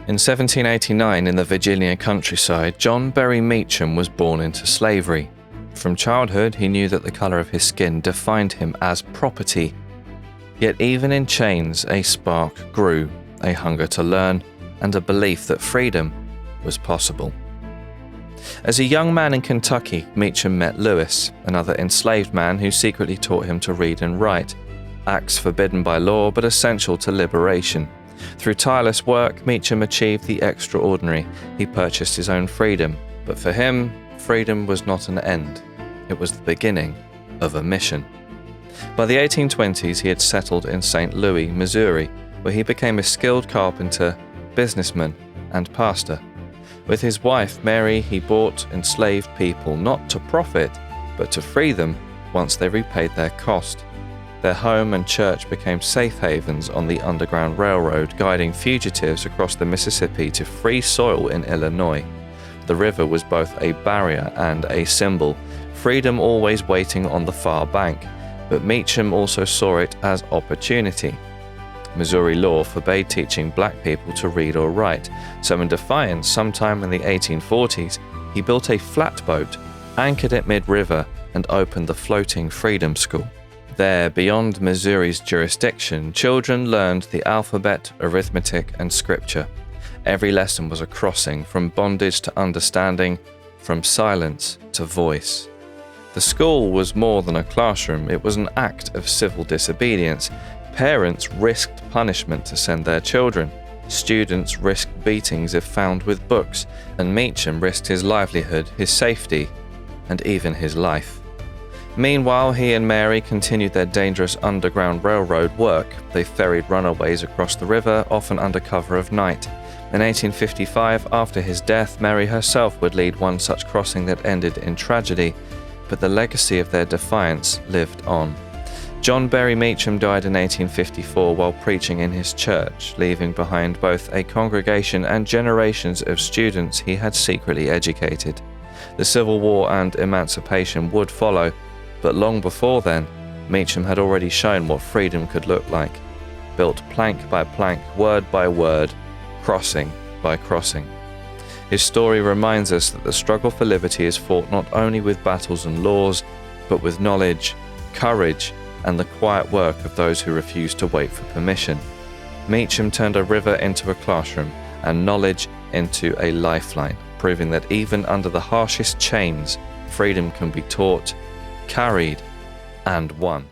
In 1789, in the Virginia countryside, John Berry Meachum was born into slavery. From childhood, he knew that the colour of his skin defined him as property. Yet even in chains, a spark grew, a hunger to learn, and a belief that freedom was possible. As a young man in Kentucky, Meachum met Lewis, another enslaved man who secretly taught him to read and write, acts forbidden by law but essential to liberation. Through tireless work, Meachum achieved the extraordinary. He purchased his own freedom, but for him, freedom was not an end. It was the beginning of a mission. By the 1820s, he had settled in St. Louis, Missouri, where he became a skilled carpenter, businessman, and pastor. With his wife, Mary, he bought enslaved people not to profit, but to free them once they repaid their cost. Their home and church became safe havens on the Underground Railroad, guiding fugitives across the Mississippi to free soil in Illinois. The river was both a barrier and a symbol, freedom always waiting on the far bank, but Meachum also saw it as opportunity. Missouri law forbade teaching black people to read or write, so in defiance, sometime in the 1840s, he built a flatboat, anchored it mid-river, and opened the floating Freedom School. There, beyond Missouri's jurisdiction, children learned the alphabet, arithmetic, and scripture. Every lesson was a crossing from bondage to understanding, from silence to voice. The school was more than a classroom, it was an act of civil disobedience. Parents risked punishment to send their children. Students risked beatings if found with books, and Meachum risked his livelihood, his safety, and even his life. Meanwhile, he and Mary continued their dangerous Underground Railroad work. They ferried runaways across the river, often under cover of night. In 1855, after his death, Mary herself would lead one such crossing that ended in tragedy, but the legacy of their defiance lived on. John Berry Meachum died in 1854 while preaching in his church, leaving behind both a congregation and generations of students he had secretly educated. The Civil War and emancipation would follow, but long before then, Meachum had already shown what freedom could look like, built plank by plank, word by word, crossing by crossing. His story reminds us that the struggle for liberty is fought not only with battles and laws, but with knowledge, courage, and the quiet work of those who refuse to wait for permission. Meachum turned a river into a classroom and knowledge into a lifeline, proving that even under the harshest chains, freedom can be taught, carried, and won.